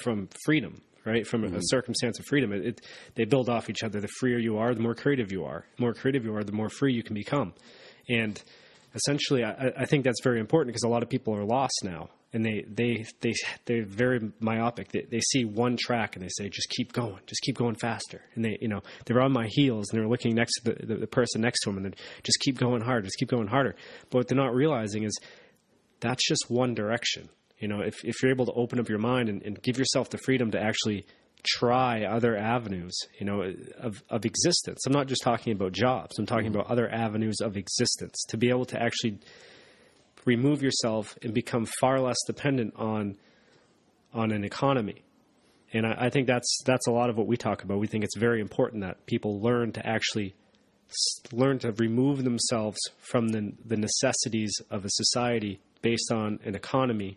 freedom, right? From a circumstance of freedom. They build off each other. The freer you are, the more creative you are. The more creative you are, the more free you can become. And essentially, I think that's very important because a lot of people are lost now, and they're very myopic. They see one track and they say, just keep going faster. And they're on my heels and they're looking next to the person next to them and they just keep going harder. But what they're not realizing is that's just one direction. If you're able to open up your mind and give yourself the freedom to actually try other avenues, of existence. I'm not just talking about jobs. I'm talking about other avenues of existence, to be able to actually remove yourself and become far less dependent on an economy. And I think that's a lot of what we talk about. We think it's very important that people learn to remove themselves from the necessities of a society based on an economy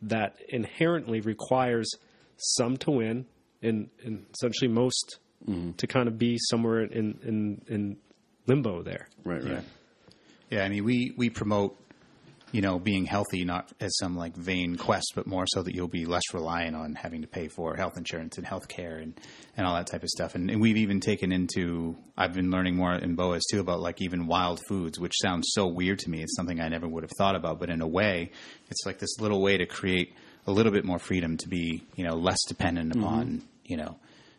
that inherently requires some to win and essentially most to kind of be somewhere in limbo there. Right. Yeah, I mean, we promote, being healthy, not as some like vain quest, but more so that you'll be less reliant on having to pay for health insurance and health care and all that type of stuff. And we've even taken I've been learning more in BOAS too about like even wild foods, which sounds so weird to me. It's something I never would have thought about, but in a way, it's like this little way to create a little bit more freedom to be, less dependent upon,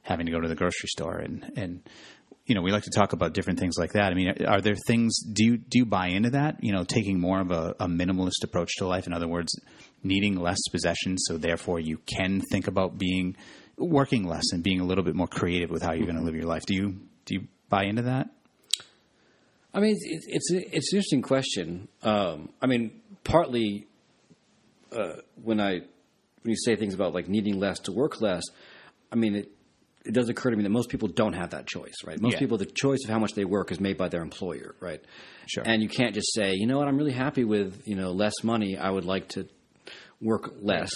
having to go to the grocery store and we like to talk about different things like that. I mean, are there things, do you buy into that? Taking more of a minimalist approach to life. In other words, needing less possessions. So therefore you can think about working less and being a little bit more creative with how you're going to live your life. Do you buy into that? I mean, it's an interesting question. I mean, partly, when you say things about like needing less to work less, I mean, it does occur to me that most people don't have that choice, right? Most people, the choice of how much they work is made by their employer, right? Sure. And you can't just say, you know what, I'm really happy with, less money. I would like to work less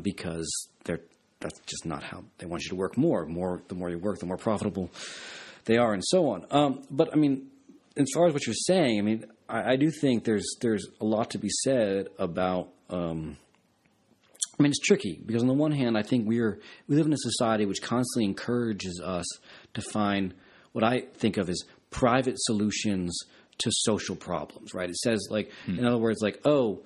because that's just not how they want you to work more. The more you work, the more profitable they are and so on. But I mean, as far as what you're saying, I mean, I do think there's a lot to be said about I mean, it's tricky because on the one hand, I think we live in a society which constantly encourages us to find what I think of as private solutions to social problems, right? It says like, in other words, like, oh,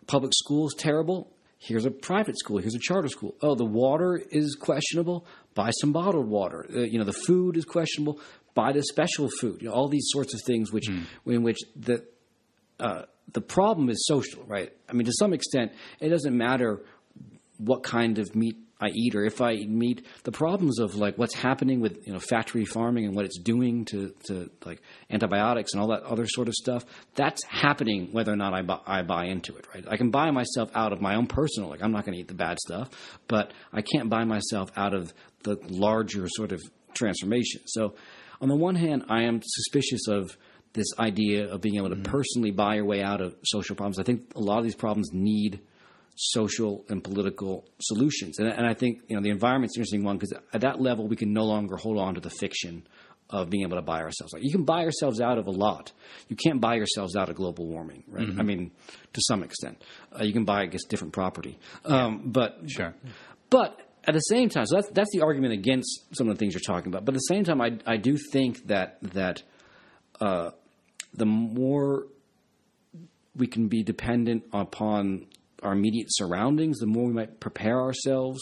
public school is terrible. Here's a private school. Here's a charter school. Oh, the water is questionable. Buy some bottled water. The food is questionable. Buy the special food. All these sorts of things in which the problem is social, right? I mean, to some extent, it doesn't matter what kind of meat I eat or if I eat meat. The problems of like what's happening with factory farming and what it's doing to like antibiotics and all that other sort of stuff, that's happening whether or not I buy into it, right? I can buy myself out of my own personal, like I'm not going to eat the bad stuff, but I can't buy myself out of the larger sort of transformation. So on the one hand, I am suspicious of this idea of being able to personally buy your way out of social problems. I think a lot of these problems need social and political solutions. And I think, the environment's an interesting one because at that level, we can no longer hold on to the fiction of being able to buy ourselves. Like you can buy yourselves out of a lot. You can't buy yourselves out of global warming, right? I mean, to some extent. You can buy, I guess, different property. But sure. But at the same time, so that's the argument against some of the things you're talking about. But at the same time, I do think that the more we can be dependent upon our immediate surroundings, the more we might prepare ourselves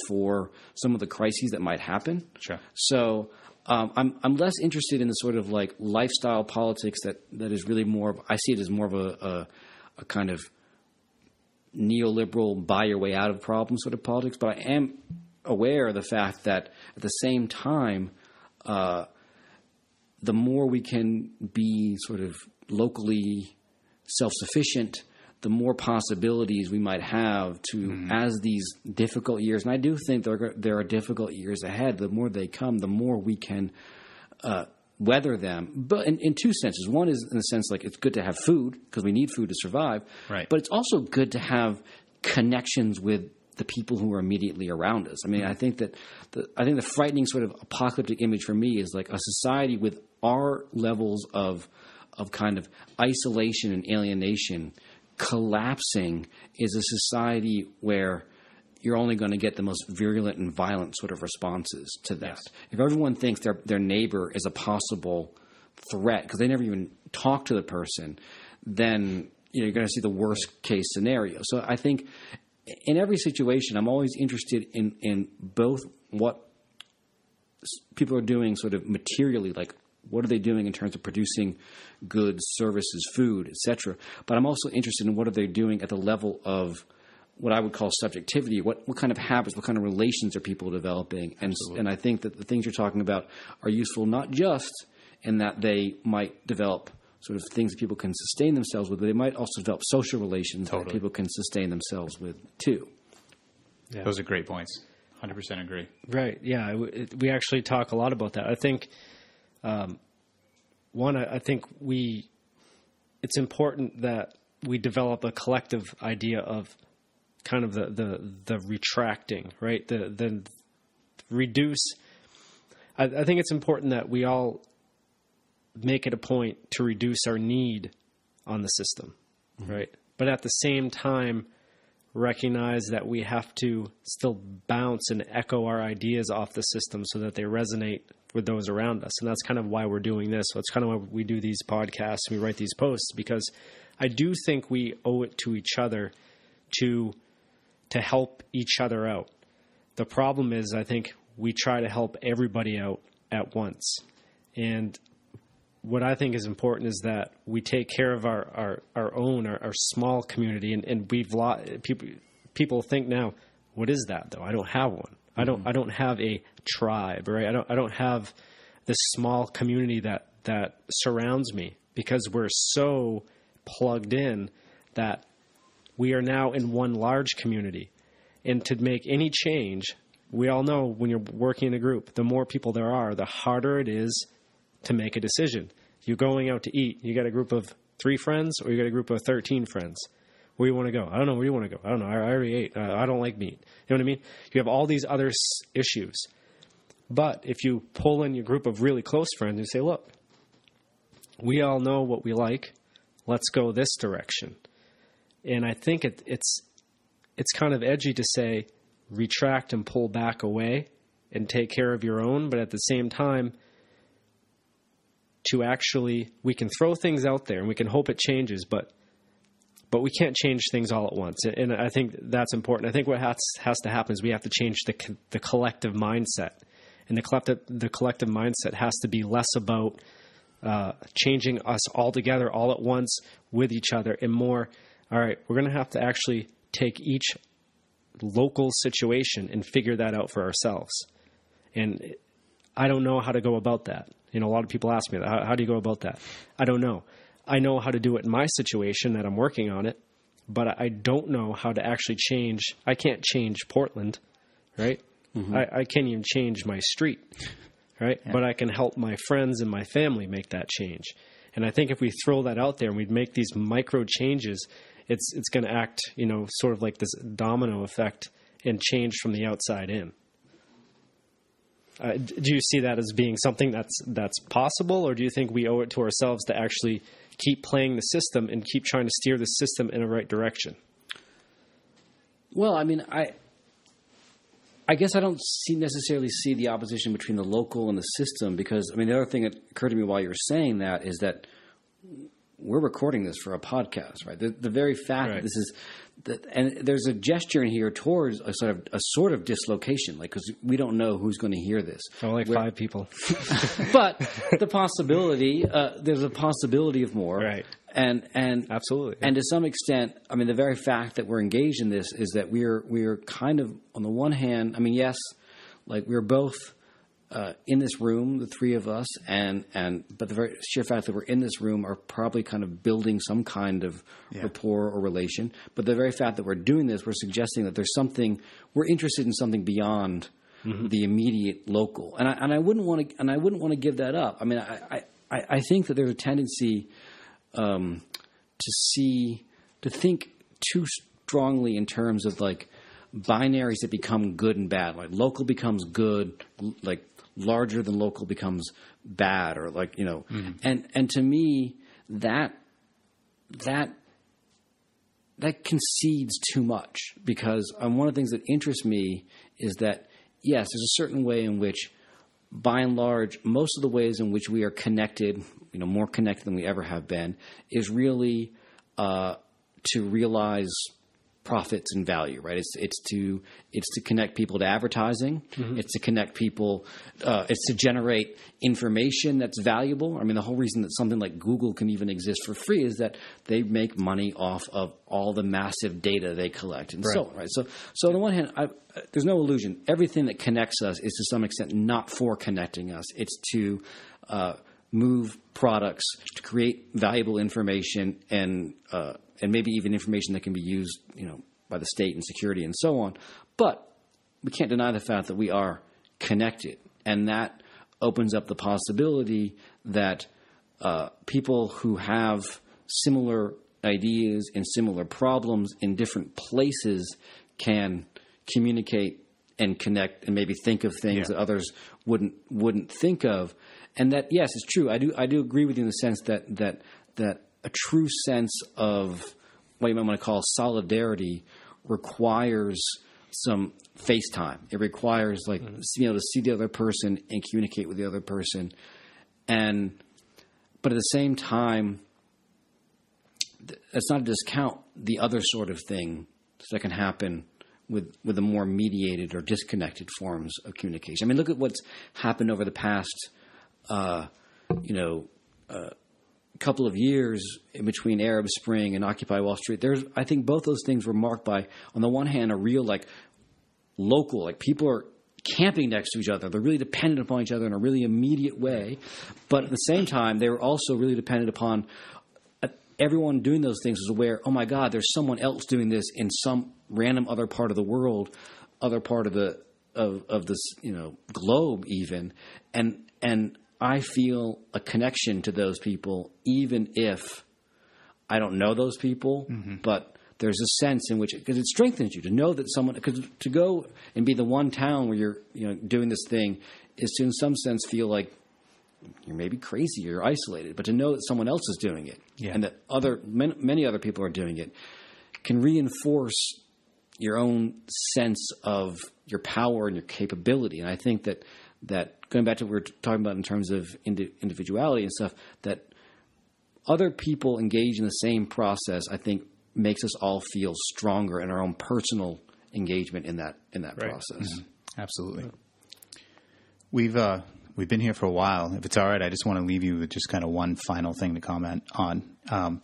for some of the crises that might happen. Sure. So I'm less interested in the sort of like lifestyle politics that is really more of, I see it as more of a kind of neoliberal buy your way out of problems sort of politics. But I am aware of the fact that at the same time, the more we can be sort of locally self-sufficient, the more possibilities we might have to, as these difficult years, and I do think there are difficult years ahead, the more they come, the more we can weather them. But in two senses. One is in the sense like it's good to have food because we need food to survive. Right. But it's also good to have connections with the people who are immediately around us. I mean, I think that the frightening sort of apocalyptic image for me is like a society with our levels of kind of isolation and alienation collapsing is a society where you're only going to get the most virulent and violent sort of responses to that. Yes. If everyone thinks their neighbor is a possible threat because they never even talk to the person, then you're going to see the worst case scenario. So I think in every situation, I'm always interested in both what people are doing sort of materially, like what are they doing in terms of producing goods, services, food, etc. But I'm also interested in what are they doing at the level of what I would call subjectivity. What kind of habits, what kind of relations are people developing? And I think that the things you're talking about are useful not just in that they might develop sort of things that people can sustain themselves with, but they might also develop social relations that people can sustain themselves with too. Yeah. Those are great points. 100% agree. Right. Yeah. We actually talk a lot about that. I think, I think it's important that we develop a collective idea of kind of the retracting, right? The reduce. I think it's important that we all make it a point to reduce our need on the system, right? But at the same time, recognize that we have to still bounce and echo our ideas off the system so that they resonate with those around us. And that's kind of why we're doing this. So it's kind of why we do these podcasts, we write these posts, because I do think we owe it to each other to help each other out. The problem is, I think we try to help everybody out at once. And what I think is important is that we take care of our own, our small community. And people think now, what is that though? I don't have one. I don't have a tribe, right? I don't have this small community that surrounds me, because we're so plugged in that we are now in one large community. And to make any change, we all know when you're working in a group, the more people there are, the harder it is to make a decision. You're going out to eat. You got a group of 3 friends, or you got a group of 13 friends. Where do you want to go? I don't know. Where do you want to go? I don't know. I already ate. I don't like meat. You know what I mean? You have all these other issues. But if you pull in your group of really close friends and say, look, we all know what we like. Let's go this direction. And I think it's kind of edgy to say retract and pull back away and take care of your own. But at the same time, to actually, we can throw things out there and we can hope it changes, but we can't change things all at once. And I think that's important. I think what has to happen is we have to change the collective mindset. And the collective mindset has to be less about changing us all together, all at once, with each other, and more, all right, we're going to have to actually take each local situation and figure that out for ourselves. And I don't know how to go about that. A lot of people ask me that. How do you go about that? I don't know. I know how to do it in my situation that I'm working on it, but I don't know how to actually change. I can't change Portland, right? Mm-hmm. I can't even change my street, right? Yeah. But I can help my friends and my family make that change. And I think if we throw that out there and we make these micro changes, it's going to act, sort of like this domino effect and change from the outside in. Do you see that as being something that's possible, or do you think we owe it to ourselves to actually keep playing the system and keep trying to steer the system in the right direction? Well, I mean, I guess I don't necessarily see the opposition between the local and the system, because, I mean, the other thing that occurred to me while you were saying that is that we're recording this for a podcast, right? The very fact that this is and there's a gesture in here towards a sort of dislocation, like, because we don't know who's going to hear this. Oh, like 5 people. But the possibility, there's a possibility of more. Right. And absolutely. And to some extent, I mean, the very fact that we're engaged in this is that we're kind of, on the one hand, I mean, yes, like we're both in this room, the 3 of us, but the very sheer fact that we're in this room are probably kind of building some kind of rapport or relation. But the very fact that we're doing this, we're suggesting that there's something, we're interested in something beyond the immediate local. And I wouldn't want to give that up. I mean, I think that there's a tendency to think too strongly in terms of like binaries that become good and bad. Like local becomes good, like larger than local becomes bad, or like, and to me that concedes too much, because one of the things that interests me is that, yes, there's a certain way in which, by and large, most of the ways in which we are connected, more connected than we ever have been, is really to realize profits and value, right? It's to connect people to advertising. Mm-hmm. It's to connect people. It's to generate information that's valuable. I mean, the whole reason that something like Google can even exist for free is that they make money off of all the massive data they collect and so on, right? So on the one hand, there's no illusion. Everything that connects us is to some extent not for connecting us. It's to move products, to create valuable information, and maybe even information that can be used, by the state and security and so on. But we can't deny the fact that we are connected, and that opens up the possibility that people who have similar ideas and similar problems in different places can communicate and connect and maybe think of things that others wouldn't think of. And that, yes, it's true. I do agree with you in the sense that a true sense of what you might want to call solidarity requires some face time. It requires being able to see the other person and communicate with the other person. But at the same time, that's not to discount the other sort of thing that can happen with the more mediated or disconnected forms of communication. I mean, look at what's happened over the past couple of years in between Arab Spring and Occupy Wall Street. I think both those things were marked by, on the one hand, a real local, people are camping next to each other. They're really dependent upon each other in a really immediate way. But at the same time, they were also really dependent upon everyone doing those things was aware, oh my God, there's someone else doing this in some random other part of the world, other part of this globe even, and I feel a connection to those people, even if I don't know those people. Mm-hmm. But there's a sense in which, because it strengthens you to know that someone, because to go and be the one town where you're doing this thing is to, in some sense, feel like you're maybe crazy, you're isolated. But to know that someone else is doing it, and that many other people are doing it, can reinforce your own sense of your power and your capability. And I think that going back to what we were talking about in terms of individuality and stuff, that other people engage in the same process, I think, makes us all feel stronger in our own personal engagement in that process. Mm-hmm. Absolutely. We've been here for a while. If it's all right, I just want to leave you with just kind of one final thing to comment on.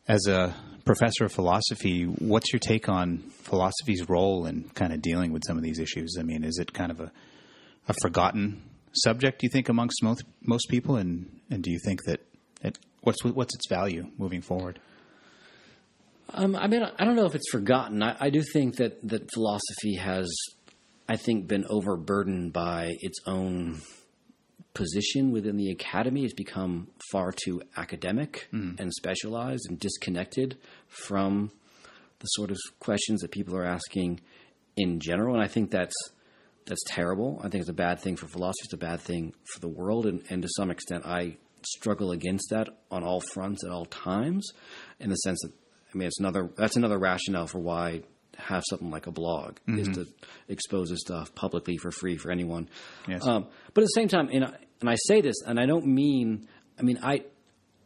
As a professor of philosophy, what's your take on philosophy's role in kind of dealing with some of these issues? I mean, is it kind of a forgotten subject, do you think, amongst most people? And do you think that what's its value moving forward? I mean, I don't know if it's forgotten. I do think that philosophy has, I think, been overburdened by its own position within the academy. It's become far too academic and specialized and disconnected from the sort of questions that people are asking in general. And I think that's terrible. I think it's a bad thing for philosophy. It's a bad thing for the world. And to some extent, I struggle against that on all fronts at all times, in the sense that, I mean, that's another rationale for why have something like a blog, is to expose this stuff publicly for free for anyone. Yes. But at the same time, and I say this, and I don't mean, I mean, I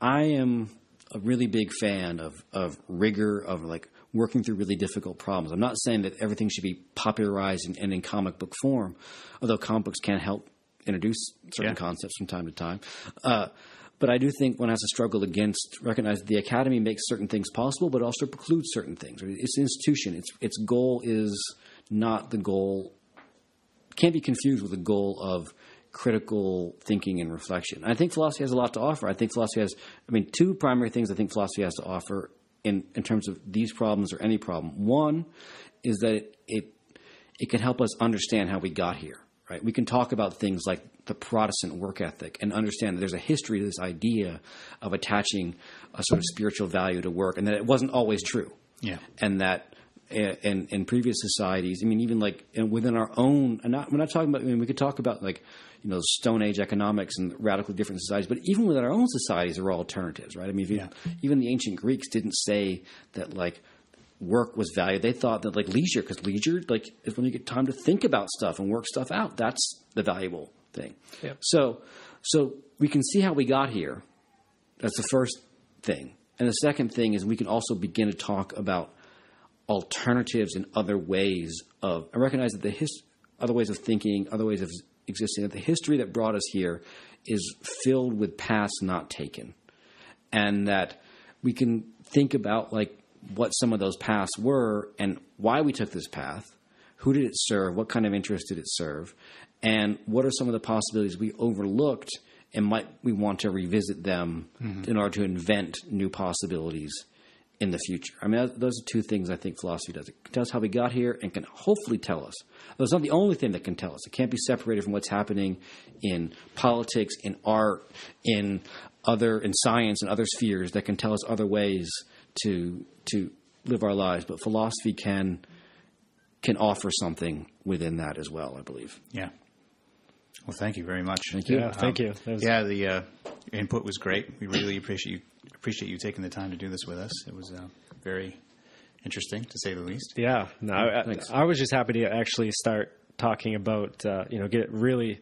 am a really big fan of rigor, of working through really difficult problems. I'm not saying that everything should be popularized and in comic book form, although comic books can help introduce certain concepts from time to time. But I do think one has to struggle against, recognize that the academy makes certain things possible, but also precludes certain things. It's an institution. Its goal is not the goal, can't be confused with the goal of critical thinking and reflection. And I think philosophy has a lot to offer. I think philosophy has, two primary things I think philosophy has to offer in terms of these problems or any problem. One is that it can help us understand how we got here. Right? We can talk about things like the Protestant work ethic and understand that there's a history to this idea of attaching a sort of spiritual value to work, and that it wasn't always true. Yeah. And that in previous societies, even within our own, we're not talking about, we could talk about Stone Age economics and radically different societies, but even within our own societies, there are alternatives, right? Even the ancient Greeks didn't say that work was valued. They thought that like leisure, because leisure like is when you get time to think about stuff and work stuff out. That's the valuable thing. Yep. So we can see how we got here. That's the first thing. And the second thing is we can also begin to talk about alternatives and other ways of, I recognize that other ways of thinking, other ways of existing, that the history that brought us here is filled with paths not taken. And that we can think about like what some of those paths were and why we took this path, who did it serve, what kind of interest did it serve, and what are some of the possibilities we overlooked and might we want to revisit them in order to invent new possibilities in the future. I mean, those are two things I think philosophy does. It tells how we got here and can hopefully tell us. Though it's not the only thing that can tell us. It can't be separated from what's happening in politics, in art, in science and other spheres that can tell us other ways to live our lives. But philosophy can offer something within that as well, I believe. Yeah. Well, thank you very much. Thank you. Yeah, thank you. The input was great. We really appreciate you taking the time to do this with us. It was very interesting, to say the least. Yeah. No, I was just happy to actually start talking about, get really,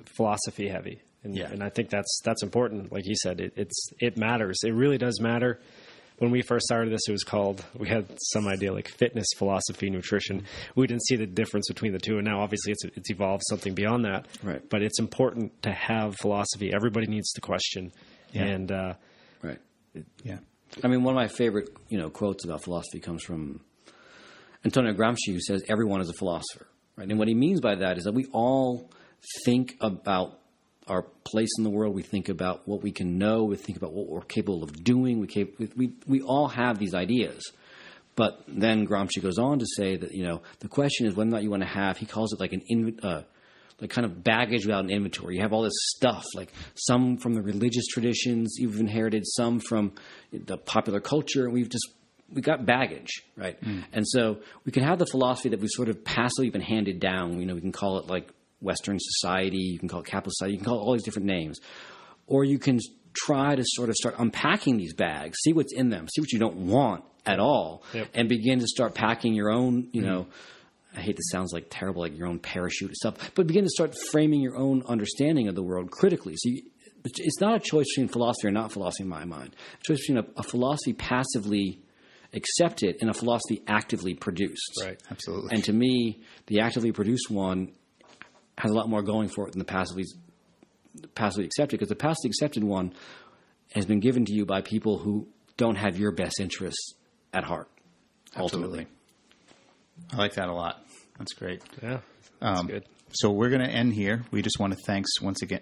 philosophy heavy. And I think that's important. Like you said, it matters. It really does matter. When we first started this, we had some idea like fitness, philosophy, nutrition. We didn't see the difference between the two. And now obviously it's evolved something beyond that. Right. But it's important to have philosophy. Everybody needs to question. Yeah. And, right. Yeah. I mean, one of my favorite, quotes about philosophy comes from Antonio Gramsci, who says everyone is a philosopher. Right. And what he means by that is that we all think about our place in the world. We think about what we can know. We think about what we're capable of doing. We all have these ideas. But then Gramsci goes on to say that, the question is whether or not you want to have, he calls it like like kind of baggage without an inventory. You have all this stuff, like some from the religious traditions you've inherited, some from the popular culture, and we got baggage, right? And so we can have the philosophy that we've sort of passively been handed down. We can call it like Western society, you can call it capitalist society, you can call it all these different names. Or you can try to sort of start unpacking these bags, see what's in them, see what you don't want at all, and begin to start packing your own, I hate this sounds like terrible, like your own parachute stuff, but begin to start framing your own understanding of the world critically. So it's not a choice between philosophy or not philosophy in my mind. It's a choice between a philosophy passively accepted and a philosophy actively produced. Right, absolutely. And to me, the actively produced one has a lot more going for it than the passively accepted, because the passively accepted one has been given to you by people who don't have your best interests at heart, ultimately. I like that a lot. That's great. Yeah, that's good. So we're going to end here. We just want to thank once again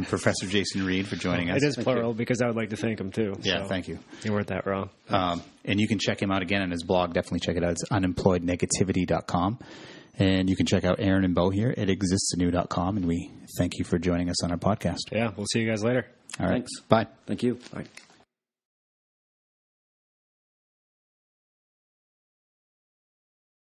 Professor Jason Reed for joining us. It is plural because I would like to thank him too. Yeah, so thank you. You weren't that wrong. And you can check him out again on his blog. Definitely check it out. It's unemployednegativity.com. And you can check out Aaron and Bo here at existanew.com. And we thank you for joining us on our podcast. Yeah, we'll see you guys later. All right. Thanks. Bye. Thank you. Bye.